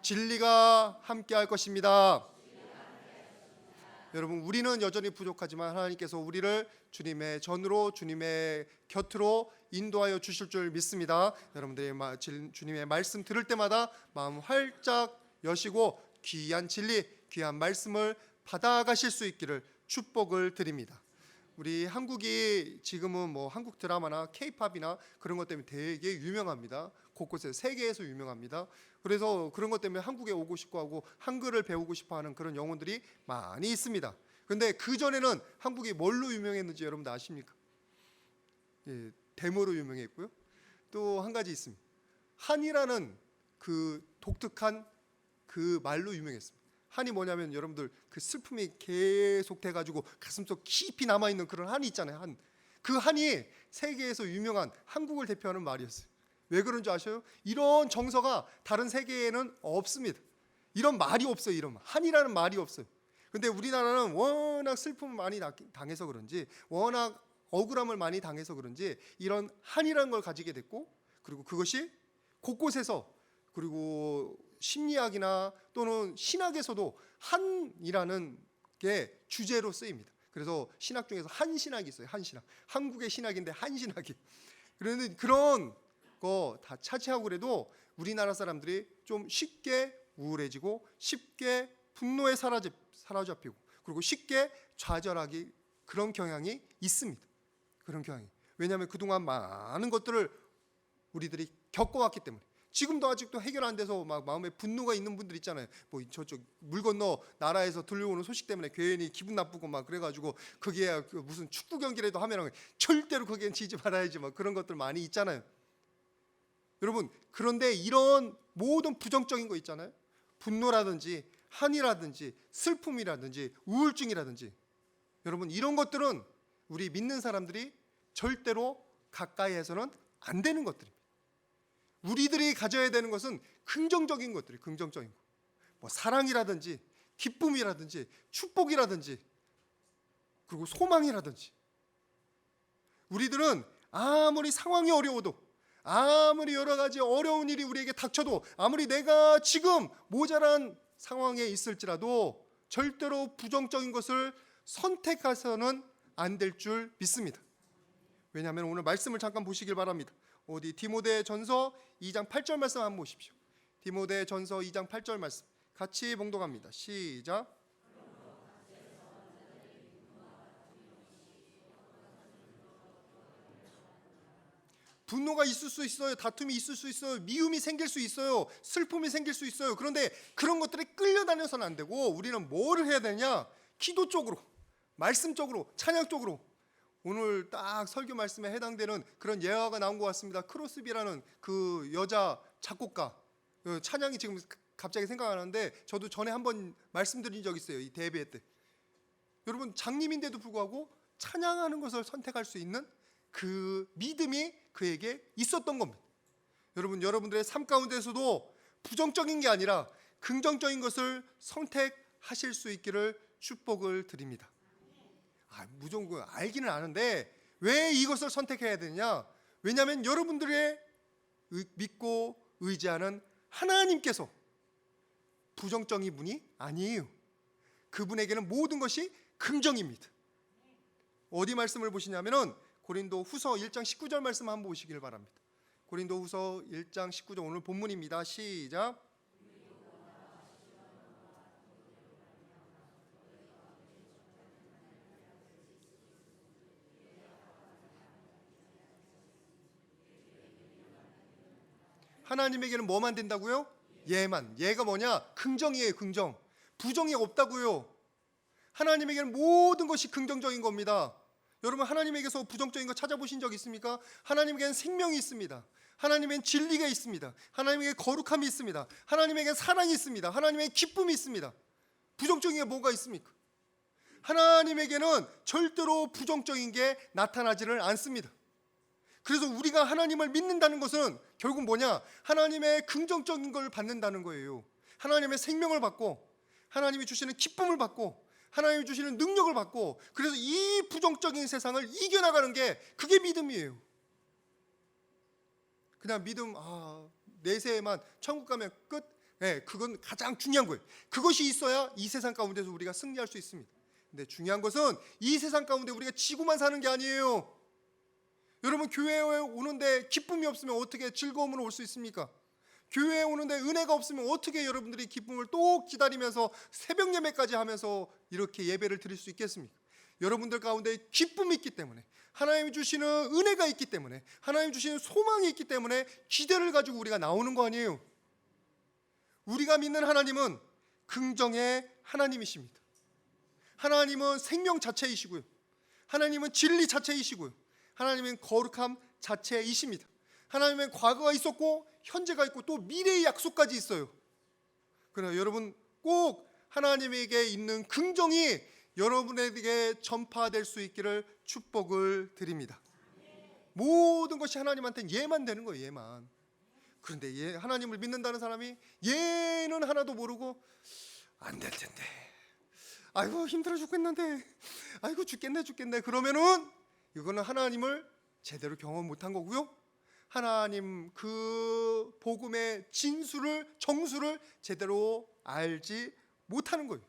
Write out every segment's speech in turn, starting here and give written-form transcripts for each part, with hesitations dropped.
진리가 함께할 것입니다. 여러분, 우리는 여전히 부족하지만 하나님께서 우리를 주님의 전으로, 주님의 곁으로 인도하여 주실 줄 믿습니다. 여러분들이 주님의 말씀 들을 때마다 마음 활짝 여시고 귀한 진리, 귀한 말씀을 받아가실 수 있기를 축복을 드립니다. 우리 한국이 지금은 뭐 한국 드라마나 K-팝이나 그런 것 때문에 되게 유명합니다. 곳곳에 세계에서 유명합니다. 그래서 그런 것 때문에 한국에 오고 싶고 하고 한글을 배우고 싶어 하는 그런 영혼들이 많이 있습니다. 근데 그전에는 한국이 뭘로 유명했는지 여러분들 아십니까? 예, 데모로 유명했고요. 또 한 가지 있습니다. 한이라는 그 독특한 그 말로 유명했습니다. 한이 뭐냐면 여러분들 그 슬픔이 계속 돼가지고 가슴속 깊이 남아있는 그런 한이 있잖아요. 한. 그 한이 세계에서 유명한 한국을 대표하는 말이었어요. 왜 그런 줄 아셔요? 이런 정서가 다른 세계에는 없습니다. 이런 말이 없어요. 이런 말. 한이라는 말이 없어요. 근데 우리나라는 워낙 슬픔을 많이 당해서 그런지, 워낙 억울함을 많이 당해서 그런지 이런 한이라는 걸 가지게 됐고, 그리고 그것이 곳곳에서, 그리고 심리학이나 또는 신학에서도 한이라는 게 주제로 쓰입니다. 그래서 신학 중에서 한신학이 있어요. 한신학. 한국의 신학인데 한신학이. 그런데 그런 거 다 차치하고 그래도 우리나라 사람들이 좀 쉽게 우울해지고 쉽게 분노에 사로잡히고 그리고 쉽게 좌절하기, 그런 경향이 있습니다. 그런 경향이. 왜냐하면 그동안 많은 것들을 우리들이 겪어왔기 때문에. 지금도 아직도 해결 안 돼서 막 마음에 분노가 있는 분들 있잖아요. 뭐 저쪽 물 건너 나라에서 들려오는 소식 때문에 괜히 기분 나쁘고 막 그래가지고 그게 무슨 축구 경기라도 하면 절대로 거기엔 지지 말아야지 막 그런 것들 많이 있잖아요. 여러분, 그런데 이런 모든 부정적인 거 있잖아요. 분노라든지 한이라든지 슬픔이라든지 우울증이라든지, 여러분 이런 것들은 우리 믿는 사람들이 절대로 가까이 해서는 안 되는 것들입니다. 우리들이 가져야 되는 것은 긍정적인 것들이에요. 긍정적인 거. 뭐 사랑이라든지 기쁨이라든지 축복이라든지 그리고 소망이라든지. 우리들은 아무리 상황이 어려워도, 아무리 여러 가지 어려운 일이 우리에게 닥쳐도, 아무리 내가 지금 모자란 상황에 있을지라도 절대로 부정적인 것을 선택해서는 안 될 줄 믿습니다. 왜냐하면 오늘 말씀을 잠깐 보시길 바랍니다. 어디 디모데전서 2장 8절 말씀 한번 보십시오. 디모데전서 2장 8절 말씀 같이 봉독합니다. 시작. 분노가 있을 수 있어요. 다툼이 있을 수 있어요. 미움이 생길 수 있어요. 슬픔이 생길 수 있어요. 그런데 그런 것들에 끌려다녀서는 안 되고 우리는 뭐를 해야 되냐? 기도 쪽으로, 말씀 쪽으로, 찬양 쪽으로. 오늘 딱 설교 말씀에 해당되는 그런 예화가 나온 것 같습니다. 크로스비라는 그 여자 작곡가, 찬양이 지금 갑자기 생각나는데 저도 전에 한번 말씀드린 적 있어요. 이 대회 때. 여러분, 장님인데도 불구하고 찬양하는 것을 선택할 수 있는 그 믿음이 그에게 있었던 겁니다. 여러분, 여러분들의 삶 가운데서도 부정적인 게 아니라 긍정적인 것을 선택하실 수 있기를 축복을 드립니다. 무조건 알기는 아는데 왜 이것을 선택해야 되느냐? 왜냐하면 여러분들의 믿고 의지하는 하나님께서 부정적인 분이 아니에요. 그분에게는 모든 것이 긍정입니다. 어디 말씀을 보시냐면은 고린도 후서 1장 19절 말씀 한번 보시길 바랍니다. 고린도 후서 1장 19절 오늘 본문입니다. 시작. 하나님에게는 뭐만 된다고요? 예만. 예가 뭐냐? 긍정이에요. 긍정. 부정이 없다고요. 하나님에게는 모든 것이 긍정적인 겁니다. 여러분, 하나님에게서 부정적인 거 찾아보신 적 있습니까? 하나님에게는 생명이 있습니다. 하나님에게는 진리가 있습니다. 하나님에게 거룩함이 있습니다. 하나님에게 사랑이 있습니다. 하나님에게 기쁨이 있습니다. 부정적인 게 뭐가 있습니까? 하나님에게는 절대로 부정적인 게 나타나지를 않습니다. 그래서 우리가 하나님을 믿는다는 것은 결국 뭐냐? 하나님의 긍정적인 걸 받는다는 거예요. 하나님의 생명을 받고, 하나님이 주시는 기쁨을 받고, 하나님이 주시는 능력을 받고, 그래서 이 부정적인 세상을 이겨나가는 게 그게 믿음이에요. 그냥 믿음, 내세에만 천국 가면 끝, 그건 가장 중요한 거예요. 그것이 있어야 이 세상 가운데서 우리가 승리할 수 있습니다. 근데 중요한 것은 이 세상 가운데 우리가 지고만 사는 게 아니에요. 여러분, 교회에 오는데 기쁨이 없으면 어떻게 즐거움으로 올 수 있습니까? 교회에 오는데 은혜가 없으면 어떻게 여러분들이 기쁨을 또 기다리면서 새벽 예배까지 하면서 이렇게 예배를 드릴 수 있겠습니까? 여러분들 가운데 기쁨이 있기 때문에, 하나님이 주시는 은혜가 있기 때문에, 하나님 주시는 소망이 있기 때문에 기대를 가지고 우리가 나오는 거 아니에요. 우리가 믿는 하나님은 긍정의 하나님이십니다. 하나님은 생명 자체이시고요, 하나님은 진리 자체이시고요, 하나님은 거룩함 자체이십니다. 하나님은 과거가 있었고 현재가 있고 또 미래의 약속까지 있어요. 그러나 여러분, 꼭 하나님에게 있는 긍정이 여러분에게 전파될 수 있기를 축복을 드립니다. 모든 것이 하나님한테는 예만 되는 거예요, 예만. 그런데 하나님을 믿는다는 사람이 예는 하나도 모르고 안 될 텐데, 아이고 힘들어 죽겠는데, 아이고 죽겠네 그러면은 이거는 하나님을 제대로 경험 못한 거고요, 하나님 그 복음의 정수를 제대로 알지 못하는 거예요.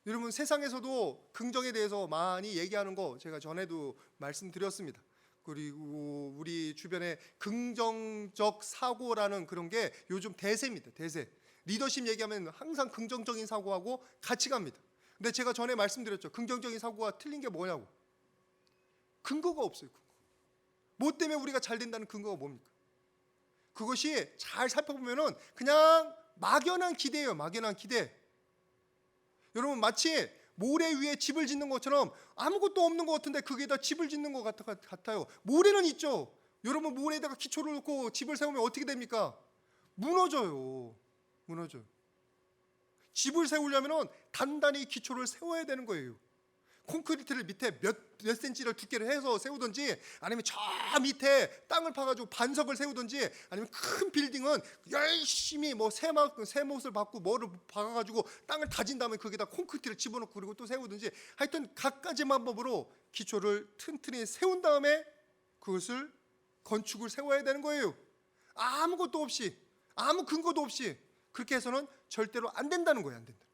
여러분, 세상에서도 긍정에 대해서 많이 얘기하는 거 제가 전에도 말씀드렸습니다. 그리고 우리 주변에 긍정적 사고라는 그런 게 요즘 대세입니다. 대세. 리더십 얘기하면 항상 긍정적인 사고하고 같이 갑니다. 근데 제가 전에 말씀드렸죠. 긍정적인 사고가 틀린 게 뭐냐고. 근거가 없어요. 뭐 때문에 우리가 잘 된다는 근거가 뭡니까? 그것이 잘 살펴보면은 그냥 막연한 기대예요. 막연한 기대. 여러분, 마치 모래 위에 집을 짓는 것처럼 아무것도 없는 것 같은데 거기에다 집을 짓는 것 같아요. 모래는 있죠. 여러분, 모래에다가 기초를 놓고 집을 세우면 어떻게 됩니까? 무너져요. 집을 세우려면 단단히 기초를 세워야 되는 거예요. 콘크리트를 밑에 몇 센치를 두께를 해서 세우든지, 아니면 저 밑에 땅을 파가지고 반석을 세우든지, 아니면 큰 빌딩은 열심히 뭐 쇠못을 받고 뭐를 박아가지고 땅을 다진 다음에 거기다 콘크리트를 집어넣고 그리고 또 세우든지, 하여튼 각가지 방법으로 기초를 튼튼히 세운 다음에 그것을 건축을 세워야 되는 거예요. 아무것도 없이, 아무 근거도 없이 그렇게 해서는 절대로 안 된다는 거예요. 안 된다.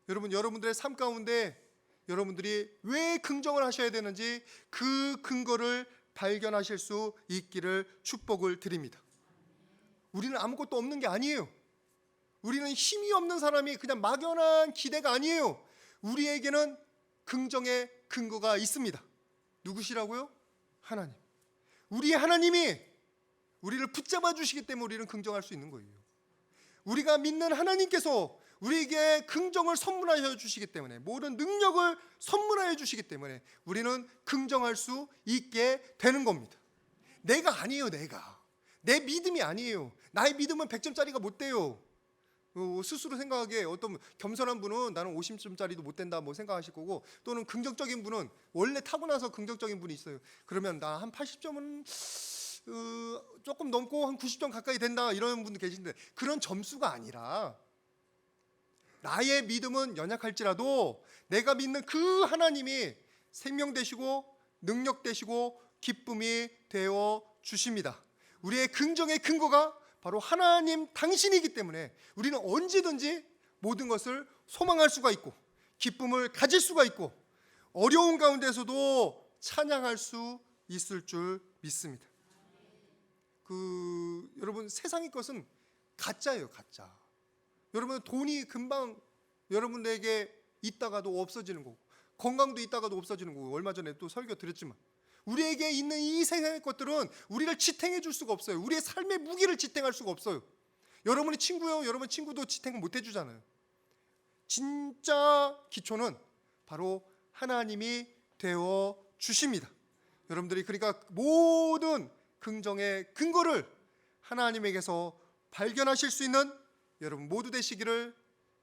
여러분, 여러분들의 삶 가운데 여러분들이 왜 긍정을 하셔야 되는지 그 근거를 발견하실 수 있기를 축복을 드립니다. 우리는 아무것도 없는 게 아니에요. 우리는 힘이 없는 사람이 그냥 막연한 기대가 아니에요. 우리에게는 긍정의 근거가 있습니다. 누구시라고요? 하나님. 우리 하나님이 우리를 붙잡아 주시기 때문에 우리는 긍정할 수 있는 거예요. 우리가 믿는 하나님께서 우리에게 긍정을 선물하여 주시기 때문에, 모든 능력을 선물하여 주시기 때문에 우리는 긍정할 수 있게 되는 겁니다. 내가 아니에요. 내 믿음이 아니에요. 나의 믿음은 100점짜리가 못 돼요. 스스로 생각하기에 어떤 겸손한 분은 나는 50점짜리도 못 된다 뭐 생각하실 거고, 또는 긍정적인 분은 원래 타고나서 긍정적인 분이 있어요. 그러면 나 한 80점은 조금 넘고 한 90점 가까이 된다 이런 분도 계신데, 그런 점수가 아니라 나의 믿음은 연약할지라도 내가 믿는 그 하나님이 생명 되시고 능력 되시고 기쁨이 되어 주십니다. 우리의 긍정의 근거가 바로 하나님 당신이기 때문에 우리는 언제든지 모든 것을 소망할 수가 있고 기쁨을 가질 수가 있고 어려운 가운데서도 찬양할 수 있을 줄 믿습니다. 여러분, 세상의 것은 가짜예요. 가짜. 여러분, 돈이 금방 여러분에게 있다가도 없어지는 거고, 건강도 있다가도 없어지는 거고, 얼마 전에 또 설교 드렸지만 우리에게 있는 이 세상의 것들은 우리를 지탱해 줄 수가 없어요. 우리의 삶의 무기를 지탱할 수가 없어요. 여러분이 친구요, 여러분 친구도 지탱 못 해주잖아요. 진짜 기초는 바로 하나님이 되어 주십니다. 여러분들이 그러니까 모든 긍정의 근거를 하나님에게서 발견하실 수 있는 여러분 모두 되시기를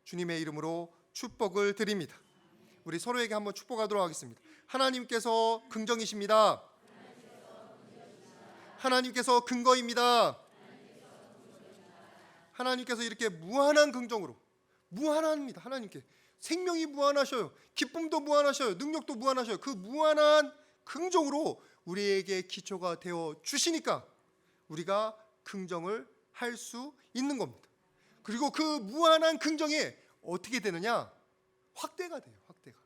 주님의 이름으로 축복을 드립니다. 우리 서로에게 한번 축복하도록 하겠습니다. 하나님께서 긍정이십니다. 하나님께서 근거입니다. 하나님께서 이렇게 무한한 긍정으로, 무한합니다. 하나님께 생명이 무한하셔요. 기쁨도 무한하셔요. 능력도 무한하셔요. 그 무한한 긍정으로 우리에게 기초가 되어 주시니까 우리가 긍정을 할 수 있는 겁니다. 그리고 그 무한한 긍정이 어떻게 되느냐? 확대가 돼요. 확대가.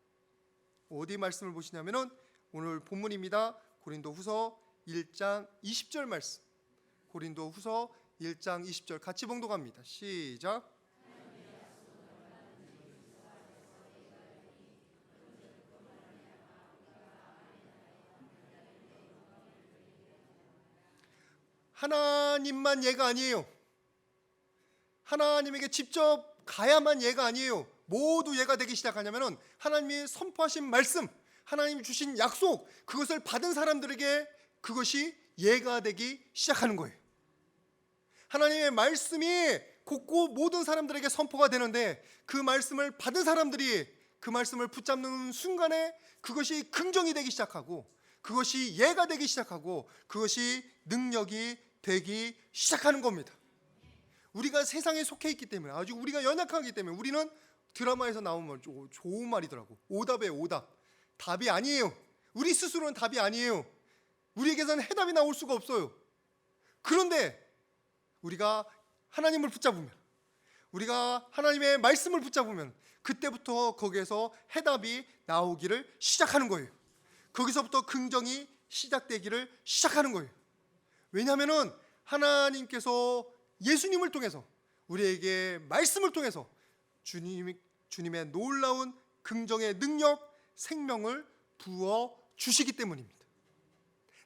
어디 말씀을 보시냐면은 오늘 본문입니다. 고린도후서 1장 20절 말씀. 고린도후서 1장 20절 같이 봉독합니다. 시작. 하나님만 예가 아니에요. 하나님에게 직접 가야만 예가 아니에요. 모두 예가 되기 시작하냐면은 하나님이 선포하신 말씀, 하나님이 주신 약속, 그것을 받은 사람들에게 그것이 예가 되기 시작하는 거예요. 하나님의 말씀이 곧고 모든 사람들에게 선포가 되는데 그 말씀을 받은 사람들이 그 말씀을 붙잡는 순간에 그것이 긍정이 되기 시작하고 그것이 예가 되기 시작하고 그것이 능력이 되기 시작하는 겁니다. 우리가 세상에 속해 있기 때문에 아주 우리가 연약하기 때문에 우리는 드라마에서 나오면 좋은 말이더라고. 오답이에요. 오답. 답이 아니에요. 우리 스스로는 답이 아니에요. 우리에게서는 해답이 나올 수가 없어요. 그런데 우리가 하나님을 붙잡으면, 우리가 하나님의 말씀을 붙잡으면 그때부터 거기에서 해답이 나오기를 시작하는 거예요. 거기서부터 긍정이 시작되기를 시작하는 거예요. 왜냐하면 하나님께서 예수님을 통해서 우리에게 말씀을 통해서 주님의 놀라운 긍정의 능력, 생명을 부어 주시기 때문입니다.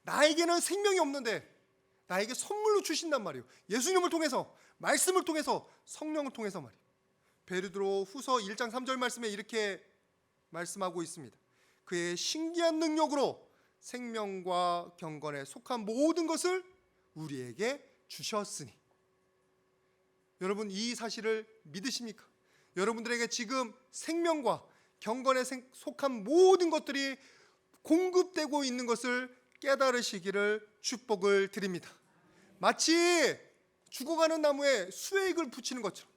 나에게는 생명이 없는데 나에게 선물로 주신단 말이에요. 예수님을 통해서, 말씀을 통해서, 성령을 통해서 말이에요. 베드로 후서 1장 3절 말씀에 이렇게 말씀하고 있습니다. 그의 신기한 능력으로 생명과 경건에 속한 모든 것을 우리에게 주셨으니. 여러분 이 사실을 믿으십니까? 여러분들에게 지금 생명과 경건에 속한 모든 것들이 공급되고 있는 것을 깨달으시기를 축복을 드립니다. 마치 죽어가는 나무에 수액을 붙이는 것처럼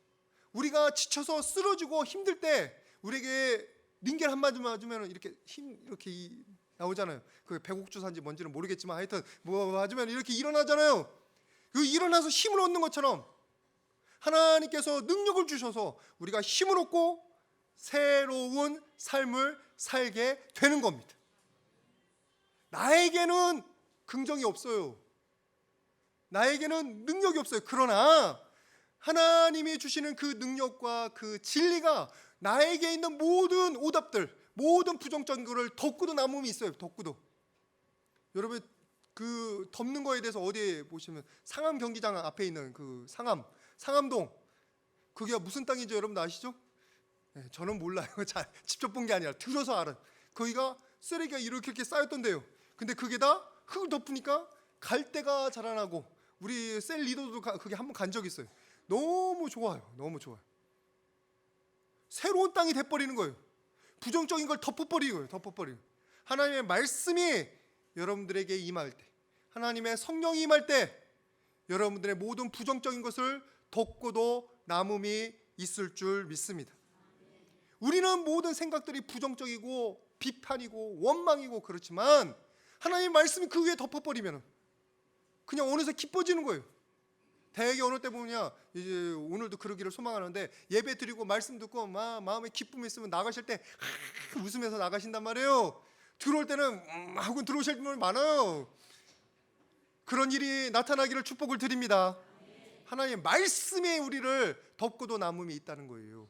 우리가 지쳐서 쓰러지고 힘들 때 우리에게 링겔 한 마디 맞으면 이렇게 이렇게 나오잖아요. 그 배곡주사인지 뭔지는 모르겠지만 하여튼 뭐 맞으면 이렇게 일어나잖아요. 그 일어나서 힘을 얻는 것처럼 하나님께서 능력을 주셔서 우리가 힘을 얻고 새로운 삶을 살게 되는 겁니다. 나에게는 긍정이 없어요. 나에게는 능력이 없어요. 그러나 하나님이 주시는 그 능력과 그 진리가 나에게 있는 모든 오답들, 모든 부정적인 것을 덮고도 남음이 있어요. 덮고도. 여러분 그 덮는 거에 대해서 어디에 보시면 상암 경기장 앞에 있는 그 상암동, 그게 무슨 땅인지 여러분 아시죠? 네, 저는 몰라요. 잘 직접 본 게 아니라 들어서 알아요. 거기가 쓰레기가 이렇게 쌓였던데요. 근데 그게 다 흙을 덮으니까 갈대가 자라나고 우리 셀 리더도 그게 한번 간 적 있어요. 너무 좋아요. 너무 좋아요. 새로운 땅이 돼버리는 거예요. 부정적인 걸 덮어버리는 거예요. 덮어버리는 거예요. 하나님의 말씀이 여러분들에게 임할 때, 하나님의 성령이 임할 때 여러분들의 모든 부정적인 것을 덮고도 남음이 있을 줄 믿습니다. 우리는 모든 생각들이 부정적이고 비판이고 원망이고 그렇지만 하나님의 말씀이 그 위에 덮어버리면 그냥 어느새 기뻐지는 거예요. 대개 어느 때 보면 이제 오늘도 그러기를 소망하는데 예배 드리고 말씀 듣고 마음에 기쁨이 있으면 나가실 때 웃으면서 나가신단 말이에요. 들어올 때는 하고 들어오실 분이 많아요. 그런 일이 나타나기를 축복을 드립니다. 하나님의 말씀에 우리를 덮고도 남음이 있다는 거예요.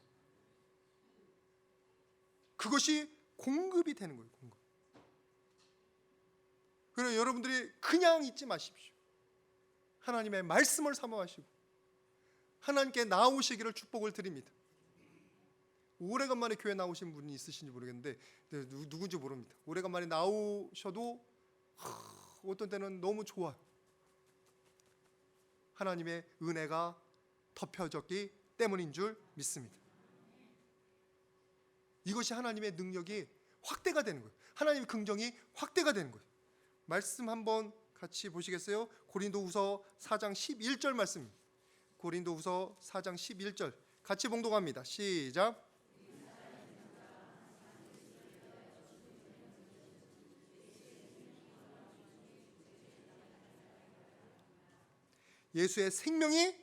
그것이 공급이 되는 거예요. 공급. 그래서 여러분들이 그냥 있지 마십시오. 하나님의 말씀을 사모하시고 하나님께 나오시기를 축복을 드립니다. 오래간만에 교회 나오신 분이 있으신지 모르겠는데 누군지 모릅니다. 오래간만에 나오셔도 어떤 때는 너무 좋아요. 하나님의 은혜가 덮여졌기 때문인 줄 믿습니다. 이것이 하나님의 능력이 확대가 되는 거예요. 하나님의 긍정이 확대가 되는 거예요. 말씀 한번 같이 보시겠어요? 고린도후서 4장 11절 말씀입니다. 고린도후서 4장 11절 같이 봉독합니다. 시작. 예수의 생명이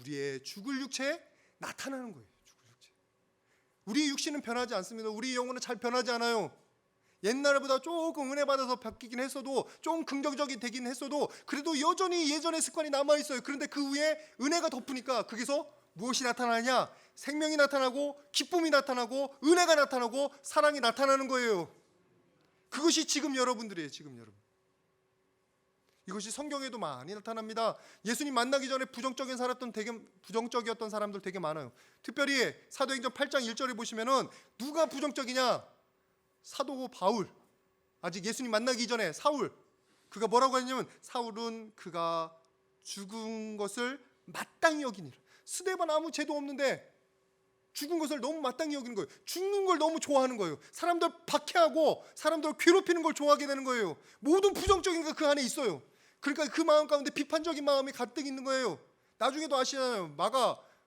우리의 죽을 육체에 나타나는 거예요. 죽을 육체. 우리 육신은 변하지 않습니다. 우리 영혼은 잘 변하지 않아요. 옛날보다 조금 은혜 받아서 바뀌긴 했어도, 좀 긍정적이 되긴 했어도, 그래도 여전히 예전의 습관이 남아있어요. 그런데 그 위에 은혜가 덮으니까 거기서 무엇이 나타나냐? 생명이 나타나고, 기쁨이 나타나고, 은혜가 나타나고, 사랑이 나타나는 거예요. 그것이 지금 여러분들이에요. 지금 여러분. 이것이 성경에도 많이 나타납니다. 예수님 만나기 전에 부정적이었던 사람들 되게 많아요. 특별히 사도행전 8장 1절에 보시면은 누가 부정적이냐? 사도 바울. 아직 예수님 만나기 전에 사울. 그가 뭐라고 했냐면, 사울은 그가 죽은 것을 마땅히 여기니라. 스데반 아무 죄도 없는데 죽은 것을 너무 마땅히 여기는 거예요. 죽는 걸 너무 좋아하는 거예요. 사람들 박해하고 사람들을 괴롭히는 걸 좋아하게 되는 거예요. 모든 부정적인 게 그 안에 있어요. 그러니까 그 마음 가운데 비판적인 마음이 가득 있는 거예요. 나중에도 아시잖아요.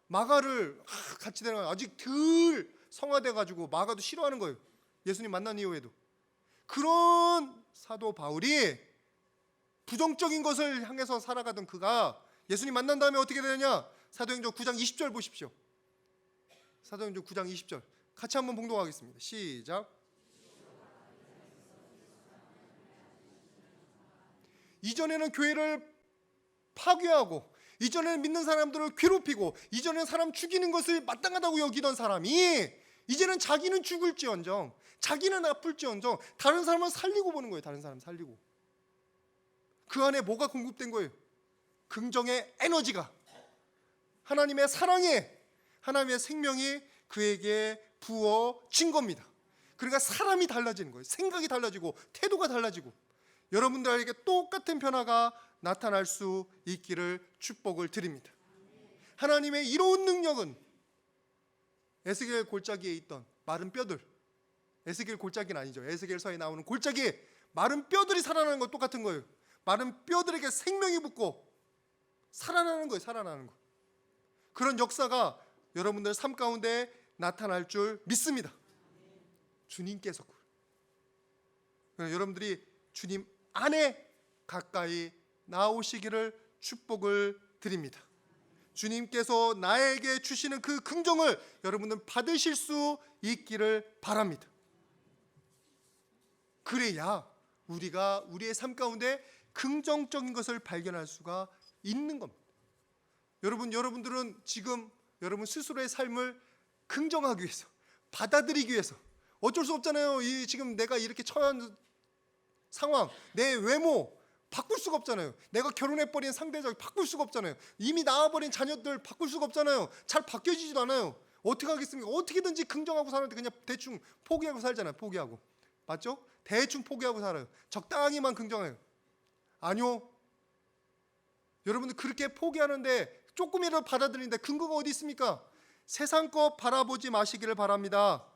마가를 같이 되는 거예요. 아직 덜 성화돼가지고 마가도 싫어하는 거예요. 예수님 만난 이후에도. 그런 사도 바울이 부정적인 것을 향해서 살아가던 그가 예수님 만난 다음에 어떻게 되느냐? 사도행전 9장 20절 보십시오. 사도행전 9장 20절 같이 한번 봉독하겠습니다. 시작. 이전에는 교회를 파괴하고, 이전에는 믿는 사람들을 괴롭히고, 이전에는 사람 죽이는 것을 마땅하다고 여기던 사람이 이제는 자기는 죽을지언정, 자기는 아플지언정 다른 사람을 살리고 보는 거예요. 다른 사람 살리고. 그 안에 뭐가 공급된 거예요? 긍정의 에너지가, 하나님의 사랑에, 하나님의 생명이 그에게 부어진 겁니다. 그러니까 사람이 달라지는 거예요. 생각이 달라지고 태도가 달라지고, 여러분들에게 똑같은 변화가 나타날 수 있기를 축복을 드립니다. 하나님의 이로운 능력은 에스겔 골짜기에 있던 마른 뼈들, 에스겔 골짜기는 아니죠. 에스겔서에 나오는 골짜기, 마른 뼈들이 살아나는 것 똑같은 거예요. 마른 뼈들에게 생명이 붙고 살아나는 거예요. 살아나는 거. 그런 역사가 여러분들 삶 가운데 나타날 줄 믿습니다. 주님께서. 여러분들이 주님 안에 가까이 나오시기를 축복을 드립니다. 주님께서 나에게 주시는 그 긍정을 여러분은 받으실 수 있기를 바랍니다. 그래야 우리가 우리의 삶 가운데 긍정적인 것을 발견할 수가 있는 겁니다. 여러분들은 지금 여러분 스스로의 삶을 긍정하기 위해서, 받아들이기 위해서, 어쩔 수 없잖아요. 지금 내가 이렇게 처한 상황, 내 외모 바꿀 수가 없잖아요. 내가 결혼해버린 상대적 바꿀 수가 없잖아요. 이미 낳아버린 자녀들 바꿀 수가 없잖아요. 잘 바뀌어지지도 않아요. 어떻게 하겠습니까? 어떻게든지 긍정하고 사는데 그냥 대충 포기하고 살잖아요. 포기하고. 맞죠? 대충 포기하고 살아요. 적당히만 긍정해요. 아니요. 여러분들 그렇게 포기하는데, 조금이라도 받아들이는데 근거가 어디 있습니까? 세상 것 바라보지 마시기를 바랍니다.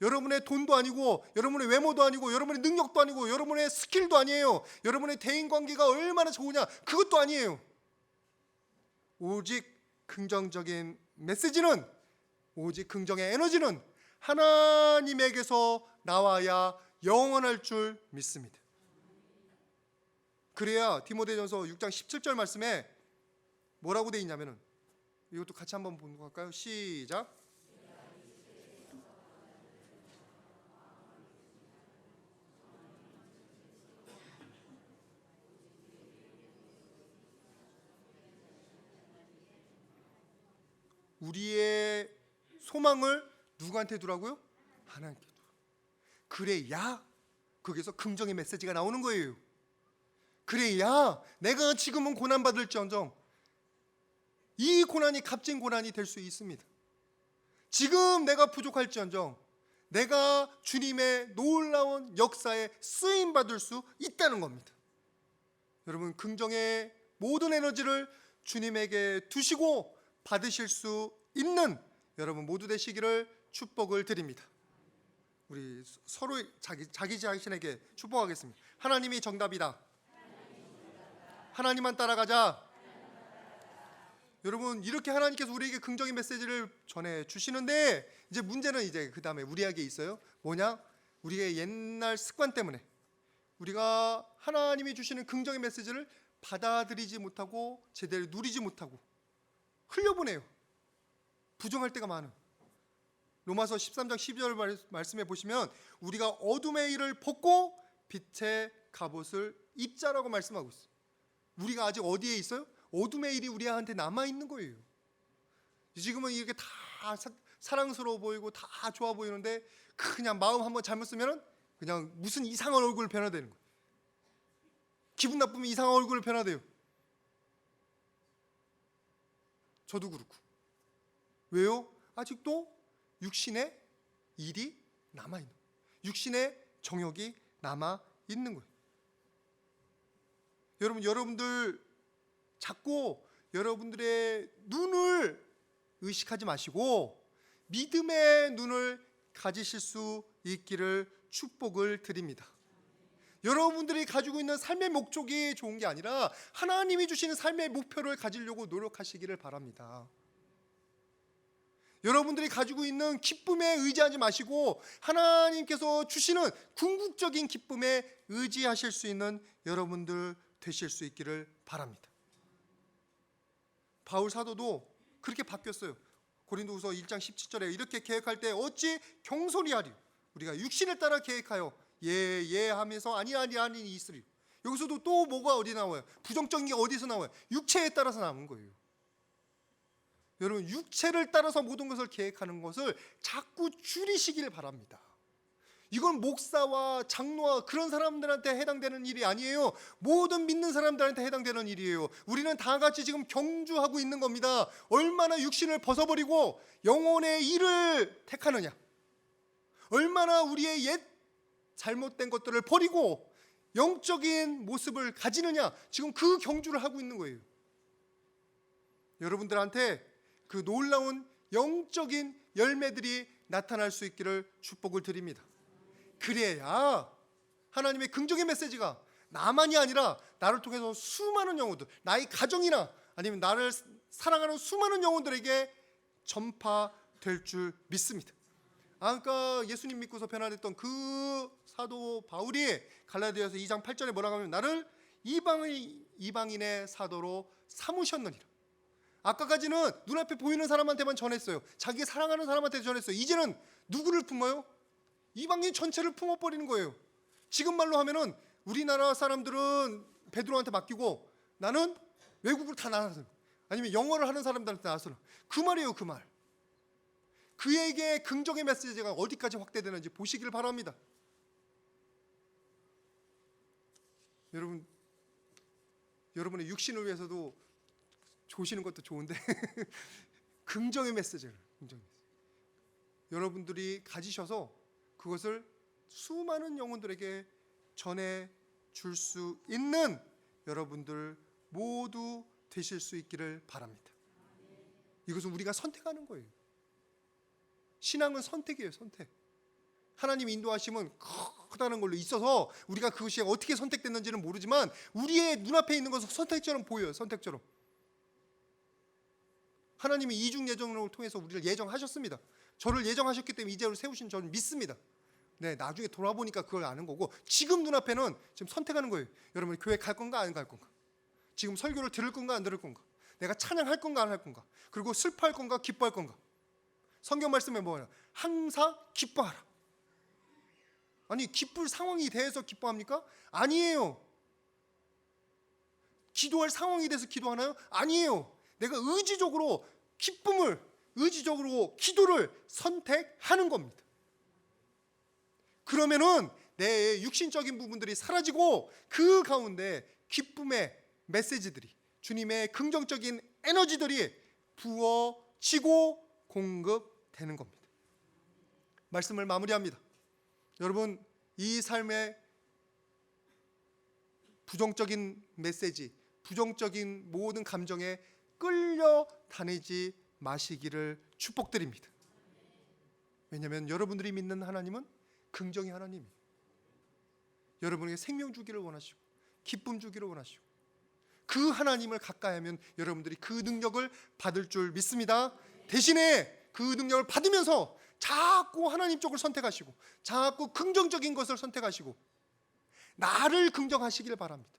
여러분의 돈도 아니고, 여러분의 외모도 아니고, 여러분의 능력도 아니고, 여러분의 스킬도 아니에요. 여러분의 대인관계가 얼마나 좋으냐, 그것도 아니에요. 오직 긍정적인 메시지는, 오직 긍정의 에너지는 하나님에게서 나와야 영원할 줄 믿습니다. 그래야 디모데전서 6장 17절 말씀에 뭐라고 되어 있냐면은, 이것도 같이 한번 보는 거 할까요? 시작. 우리의 소망을 누구한테 두라고요? 하나님께 두. 그래야 거기서 긍정의 메시지가 나오는 거예요. 그래야 내가 지금은 고난받을지언정 이 고난이 값진 고난이 될 수 있습니다. 지금 내가 부족할지언정 내가 주님의 놀라운 역사에 쓰임받을 수 있다는 겁니다. 여러분, 긍정의 모든 에너지를 주님에게 두시고 받으실 수 있는 여러분 모두 되시기를 축복을 드립니다. 우리 서로 자기 자신에게 축복하겠습니다. 하나님이 정답이다. 하나님만 따라가자. 여러분, 이렇게 하나님께서 우리에게 긍정의 메시지를 전해 주시는데, 이제 문제는 이제 그 다음에 우리에게 있어요. 뭐냐? 우리의 옛날 습관 때문에 우리가 하나님이 주시는 긍정의 메시지를 받아들이지 못하고 제대로 누리지 못하고 흘려보내요. 부정할 때가 많은. 로마서 13장 12절 말씀에 보시면 우리가 어둠의 일을 벗고 빛의 갑옷을 입자라고 말씀하고 있어요. 우리가 아직 어디에 있어요? 어둠의 일이 우리한테 남아있는 거예요. 지금은 이렇게 다 사랑스러워 보이고 다 좋아 보이는데 그냥 마음 한번 잘못 쓰면 그냥 무슨 이상한 얼굴 변화되는 거예요. 기분 나쁘면 이상한 얼굴 변화돼요. 저도 그렇고. 왜요? 아직도 육신의 일이 남아있는 거예요. 육신의 정욕이 남아있는 거예요. 여러분들 자꾸 여러분들의 눈을 의식하지 마시고 믿음의 눈을 가지실 수 있기를 축복을 드립니다. 여러분들이 가지고 있는 삶의 목적이 좋은 게 아니라 하나님이 주시는 삶의 목표를 가지려고 노력하시기를 바랍니다. 여러분들이 가지고 있는 기쁨에 의지하지 마시고 하나님께서 주시는 궁극적인 기쁨에 의지하실 수 있는 여러분들 되실 수 있기를 바랍니다. 바울 사도도 그렇게 바뀌었어요. 고린도후서 1장 17절에 이렇게 계획할 때 어찌 경솔히 하리요. 우리가 육신을 따라 계획하여 예 하면서 아니 있으리. 여기서도 또 뭐가 어디 나와요? 부정적인 게 어디서 나와요? 육체에 따라서 나오는 거예요. 여러분 육체를 따라서 모든 것을 계획하는 것을 자꾸 줄이시길 바랍니다. 이건 목사와 장로와 그런 사람들한테 해당되는 일이 아니에요. 모든 믿는 사람들한테 해당되는 일이에요. 우리는 다 같이 지금 경주하고 있는 겁니다. 얼마나 육신을 벗어버리고 영혼의 일을 택하느냐, 얼마나 우리의 옛 잘못된 것들을 버리고 영적인 모습을 가지느냐, 지금 그 경주를 하고 있는 거예요. 여러분들한테 그 놀라운 영적인 열매들이 나타날 수 있기를 축복을 드립니다. 그래야 하나님의 긍정의 메시지가 나만이 아니라 나를 통해서 수많은 영혼들, 나의 가정이나 아니면 나를 사랑하는 수많은 영혼들에게 전파될 줄 믿습니다. 아까 예수님 믿고서 변화됐던 그 사도 바울이 갈라디아서 2장 8절에 뭐라고 하면 나를 이방인의 사도로 삼으셨느니라. 아까까지는 눈앞에 보이는 사람한테만 전했어요. 자기 사랑하는 사람한테 전했어요. 이제는 누구를 품어요? 이방인 전체를 품어버리는 거예요. 지금 말로 하면은 우리나라 사람들은 베드로한테 맡기고 나는 외국으로 다 나가서, 아니면 영어를 하는 사람들한테 나가서, 그 말이에요. 그 말. 그에게 긍정의 메시지가 어디까지 확대되는지 보시길 바랍니다. 여러분의 육신을 위해서도 조시는 것도 좋은데 긍정의 메시지를 여러분들이 가지셔서 그것을 수많은 영혼들에게 전해 줄 수 있는 여러분들 모두 되실 수 있기를 바랍니다. 이것은 우리가 선택하는 거예요. 신앙은 선택이에요. 선택. 하나님 인도하심은 크다는 걸로 있어서 우리가 그것이 어떻게 선택됐는지는 모르지만 우리의 눈앞에 있는 것은 선택처럼 보여요. 선택처럼. 하나님이 이중 예정을 통해서 우리를 예정하셨습니다. 저를 예정하셨기 때문에 이제로 세우신 저는 믿습니다. 네, 나중에 돌아보니까 그걸 아는 거고, 지금 눈앞에는 지금 선택하는 거예요. 여러분 교회 갈 건가 안 갈 건가? 지금 설교를 들을 건가 안 들을 건가? 내가 찬양할 건가 안 할 건가? 그리고 슬퍼할 건가 기뻐할 건가? 성경 말씀에 뭐예요? 항상 기뻐하라. 아니 기쁠 상황이 돼서 기뻐합니까? 아니에요. 기도할 상황이 돼서 기도하나요? 아니에요. 내가 의지적으로 기도를 선택하는 겁니다. 그러면은 내 육신적인 부분들이 사라지고 그 가운데 기쁨의 메시지들이, 주님의 긍정적인 에너지들이 부어지고 공급되는 겁니다. 말씀을 마무리합니다. 여러분, 이 삶의 부정적인 메시지, 부정적인 모든 감정에 끌려다니지 마시기를 축복드립니다. 왜냐하면 여러분들이 믿는 하나님은 긍정의 하나님이에요. 여러분에게 생명 주기를 원하시고 기쁨 주기를 원하시고, 그 하나님을 가까이 하면 여러분들이 그 능력을 받을 줄 믿습니다. 대신에 그 능력을 받으면서 자꾸 하나님 쪽을 선택하시고 자꾸 긍정적인 것을 선택하시고 나를 긍정하시길 바랍니다.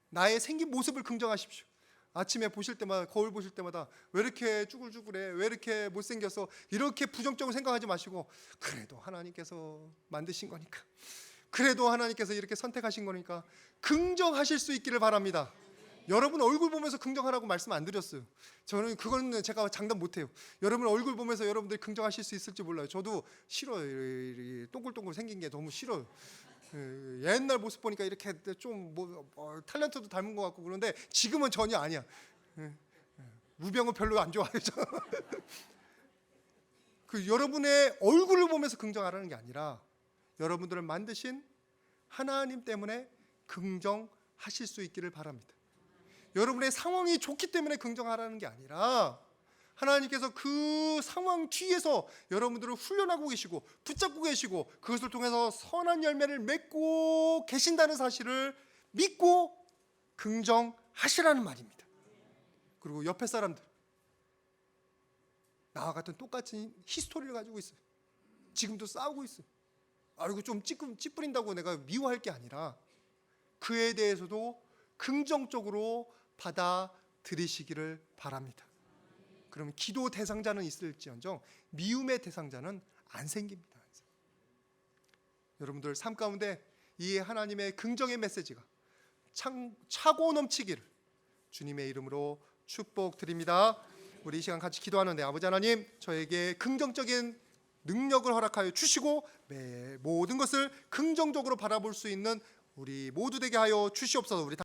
나의 생긴 모습을 긍정하십시오. 아침에 보실 때마다, 거울 보실 때마다 왜 이렇게 쭈글쭈글해, 왜 이렇게 못생겨서, 이렇게 부정적으로 생각하지 마시고 그래도 하나님께서 만드신 거니까, 그래도 하나님께서 이렇게 선택하신 거니까 긍정하실 수 있기를 바랍니다. 여러분 얼굴 보면서 긍정하라고 말씀 안 드렸어요. 저는 그거는 제가 장담 못해요. 여러분 얼굴 보면서 여러분들이 긍정하실 수 있을지 몰라요. 저도 싫어요. 동글동글 생긴 게 너무 싫어요. 옛날 모습 보니까 이렇게 좀 탤런트도 닮은 것 같고 그런데 지금은 전혀 아니야. 우병은 별로 안 좋아해요. 그 여러분의 얼굴을 보면서 긍정하라는 게 아니라 여러분들을 만드신 하나님 때문에 긍정하실 수 있기를 바랍니다. 여러분의 상황이 좋기 때문에 긍정하라는 게 아니라 하나님께서 그 상황 뒤에서 여러분들을 훈련하고 계시고 붙잡고 계시고 그것을 통해서 선한 열매를 맺고 계신다는 사실을 믿고 긍정하시라는 말입니다. 그리고 옆에 사람들, 나와 같은 똑같은 히스토리를 가지고 있어요. 지금도 싸우고 있어요. 이거 좀 찌푸린다고 내가 미워할 게 아니라 그에 대해서도 긍정적으로 받아들이시기를 바랍니다. 그러면 기도 대상자는 있을지언정 미움의 대상자는 안 생깁니다. 여러분들 삶 가운데 이 하나님의 긍정의 메시지가 차고 넘치기를 주님의 이름으로 축복드립니다. 우리 이 시간 같이 기도하는데, 아버지 하나님, 저에게 긍정적인 능력을 허락하여 주시고 모든 것을 긍정적으로 바라볼 수 있는 우리 모두 되게 하여 주시옵소서. 우리